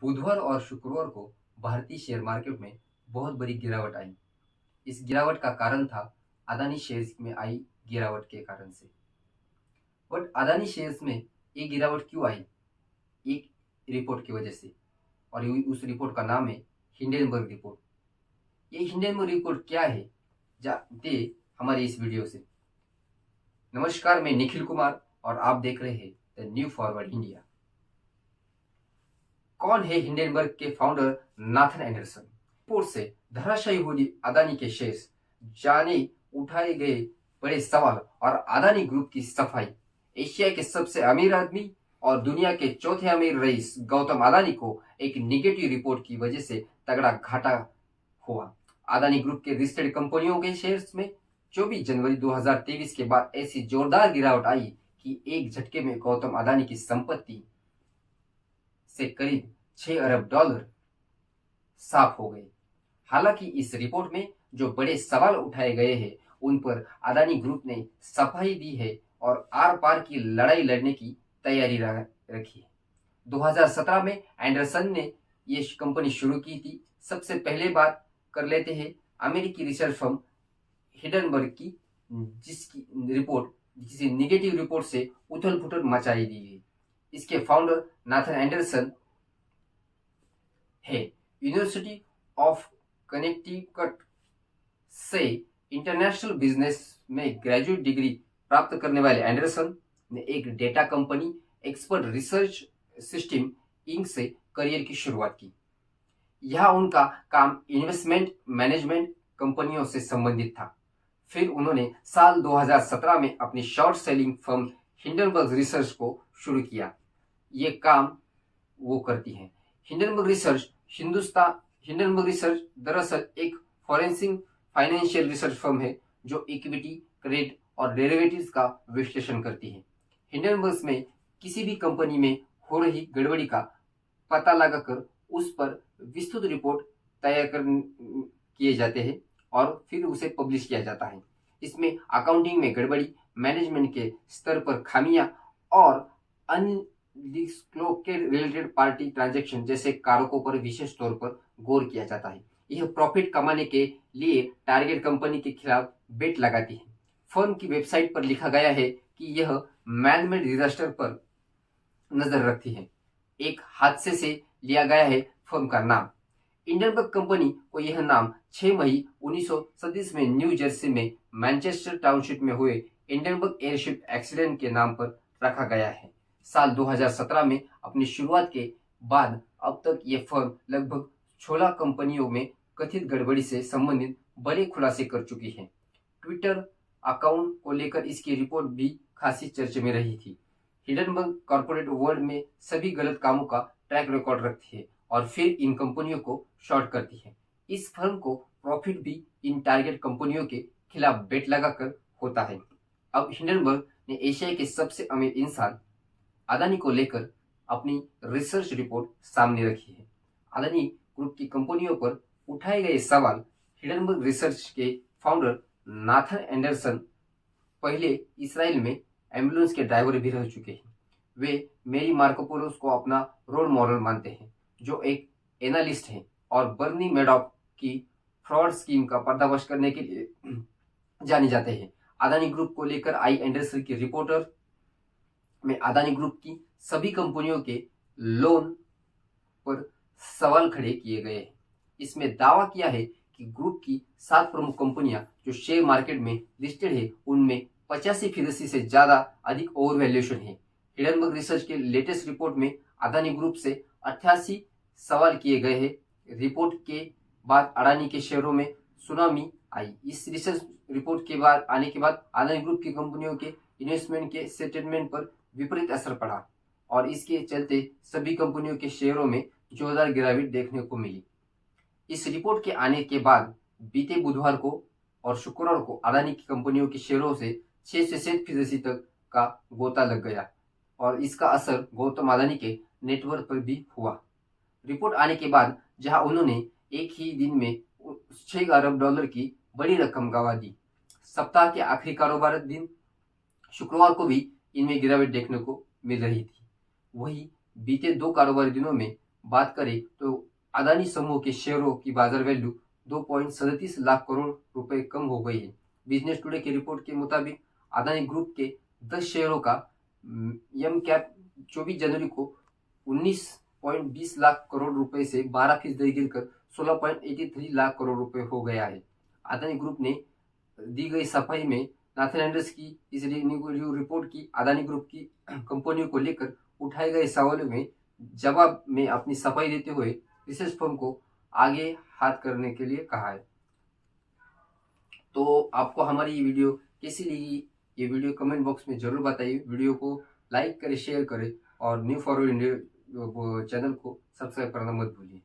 बुधवार और शुक्रवार को भारतीय शेयर मार्केट में बहुत बड़ी गिरावट आई। इस गिरावट का कारण था अदानी शेयर्स में आई गिरावट के कारण से। बट अदानी शेयर्स में ये गिरावट क्यों आई? एक रिपोर्ट की वजह से, और उस रिपोर्ट का नाम है हिंडेनबर्ग रिपोर्ट। ये हिंडेनबर्ग रिपोर्ट क्या है, जानते हमारे इस वीडियो से। नमस्कार, मैं निखिल कुमार और आप देख रहे हैं द न्यू फॉरवर्ड इंडिया। कौन है हिंडेनबर्ग के फाउंडर नाथन एंडरसन? रिपोर्ट से धराशायी हुई अदानी के शेयर्स, जाने उठाए गए बड़े सवाल और अदानी ग्रुप की सफाई। एशिया के सबसे अमीर आदमी और दुनिया के चौथे अमीर रईस गौतम अदानी को एक निगेटिव रिपोर्ट की वजह से तगड़ा घाटा हुआ। अदानी ग्रुप के लिस्टेड कंपनियों के शेयर्स में 24 जनवरी 2023 के बाद ऐसी जोरदार गिरावट आई कि एक झटके में गौतम अदानी की संपत्ति से करीब 6 अरब डॉलर साफ हो गए। हालांकि इस रिपोर्ट में जो बड़े सवाल उठाए गए हैं उन पर अदानी ग्रुप ने सफाई दी है और आर पार की लड़ाई लड़ने की तैयारी रखी है। 2017 में एंडरसन ने ये कंपनी शुरू की थी। सबसे पहले बात कर लेते हैं अमेरिकी रिसर्च फर्म हिंडनबर्ग की, जिसकी रिपोर्ट किसी निगेटिव रिपोर्ट से उथल पुथल मचाई दी है। इसके फाउंडर नाथन एंडरसन है। यूनिवर्सिटी ऑफ कनेक्टिकट से इंटरनेशनल बिजनेस में ग्रेजुएट डिग्री प्राप्त करने वाले एंडरसन ने एक data company expert research system inc से करियर की शुरुआत की। यह उनका काम इन्वेस्टमेंट मैनेजमेंट कंपनियों से संबंधित था। फिर उन्होंने साल 2017 में अपनी short selling firm Hindenburg research को शुरू किया। ये काम वो करती है। हिंडनबर्ग रिसर्च दरअसल एक फॉरेंसिक फाइनेंशियल रिसर्च फर्म है जो इक्विटी, क्रेडिट और डेरिवेटिव्स का विश्लेषण करती है। हिंडनबर्ग में किसी भी कंपनी में हो रही गड़बड़ी का पता लगाकर उस पर विस्तृत रिपोर्ट तैयार किए जाते हैं और फिर उसे पब्लिश किया जाता है। इसमें अकाउंटिंग में गड़बड़ी, मैनेजमेंट के स्तर पर खामियां और अन्य रिलेटेड पार्टी ट्रांजैक्शन जैसे कारकों पर विशेष तौर पर गौर किया जाता है। यह प्रॉफिट कमाने के लिए टारगेट कंपनी के खिलाफ बेट लगाती है। फर्म की वेबसाइट पर लिखा गया है कि यह मैनमेड डिजास्टर पर नजर रखती है। एक हादसे से लिया गया है फर्म का नाम। हिंडनबर्ग कंपनी को यह नाम 6 मई 1937 में न्यू जर्सी में मैनचेस्टर टाउनशिप में हुए हिंडनबर्ग एयरशिप एक्सीडेंट के नाम पर रखा गया है। साल 2017 में अपनी शुरुआत के बाद अब तक ये फर्म लगभग 16 कंपनियों में कथित गड़बड़ी से संबंधित बड़े खुलासे कर चुकी है। ट्विटर अकाउंट को लेकर इसकी रिपोर्ट भी खासी चर्चे में रही थी। हिंडनबर्ग कॉर्पोरेट वर्ल्ड में सभी गलत कामों का ट्रैक रिकॉर्ड रखती है और फिर इन कंपनियों को शॉर्ट करती है। इस फर्म को प्रॉफिट भी इन टारगेट कंपनियों के खिलाफ बेट लगाकर होता है। अब हिंडनबर्ग ने एशिया के सबसे अमीर इंसान अदानी को लेकर अपनी रिसर्च रिपोर्ट सामने रखी है। अदानी ग्रुप की कंपनियों पर उठाए गए सवाल। हिंडनबर्ग रिसर्च के फाउंडर नाथन एंडरसन पहले इसराइल में एम्बुलेंस के ड्राइवर भी रह चुके हैं। वे मेरी मार्कोपोलोस को अपना रोल मॉडल मानते हैं, जो एक एनालिस्ट हैं और बर्नी मैडॉक की फ्रॉड स्कीम का पर्दाफाश करने के लिए जाने जाते हैं। अदानी ग्रुप को लेकर आई एंडरसन की रिपोर्टर में अदानी ग्रुप की सभी कंपनियों के लोन पर सवाल खड़े किए गए हैं। इसमें दावा किया है कि ग्रुप की 7 प्रमुख कंपनियां जो शेयर मार्केट में लिस्टेड है उनमें 85% से ज्यादा अधिक ओवर वैल्यूएशन है। हिंडनबर्ग रिसर्च के लेटेस्ट रिपोर्ट में अदानी ग्रुप से 88 सवाल किए गए हैं। रिपोर्ट के बाद अडानी के शेयरों में सुनामी आई। इस रिसर्च रिपोर्ट के बाद आने के बाद अदानी ग्रुप की कंपनियों के इन्वेस्टमेंट के सेटलमेंट पर विपरीत असर पड़ा और इसके चलते सभी कंपनियों के शेयरों में जोरदार गिरावट देखने को मिली। इस रिपोर्ट के आने के बाद बीते बुधवार को और शुक्रवार को अडानी की कंपनियों के शेयरों से 6 से 7% तक का गोता लग गया और इसका असर गौतम अडानी के नेटवर्क पर भी हुआ। रिपोर्ट आने के बाद जहां उन्होंने एक ही दिन में 6 अरब डॉलर की बड़ी रकम गंवा दी। सप्ताह के आखिरी कारोबार दिन शुक्रवार को भी इनमें गिरावट देखने को मिल रही थी। वही बीते 2 कारोबारी दिनों में बात करें तो अदानी समूह के शेयरों की बाजार वैल्यू 2.37 लाख करोड़ रुपए कम हो गई है। बिजनेस टुडे की रिपोर्ट के मुताबिक अदानी ग्रुप के 10 शेयरों का एम कैप 24 जनवरी को 19.20 लाख करोड़ रुपए से 12% गिरकर 16.83 लाख करोड़ रुपए हो गया है। अदानी ग्रुप ने दी गई सफाई में नाथन एंडर्स की इस रिपोर्ट की अदानी ग्रुप की कंपनियों को लेकर उठाए गए सवालों में जवाब में अपनी सफाई देते हुए रिसर्च फर्म को आगे हाथ करने के लिए कहा है। तो आपको हमारी ये वीडियो कैसी लगी, ये वीडियो कमेंट बॉक्स में जरूर बताइए। वीडियो को लाइक करें, शेयर करें और न्यू फॉरवर्ड इंडिया चैनल को सब्सक्राइब करना मत भूलिए।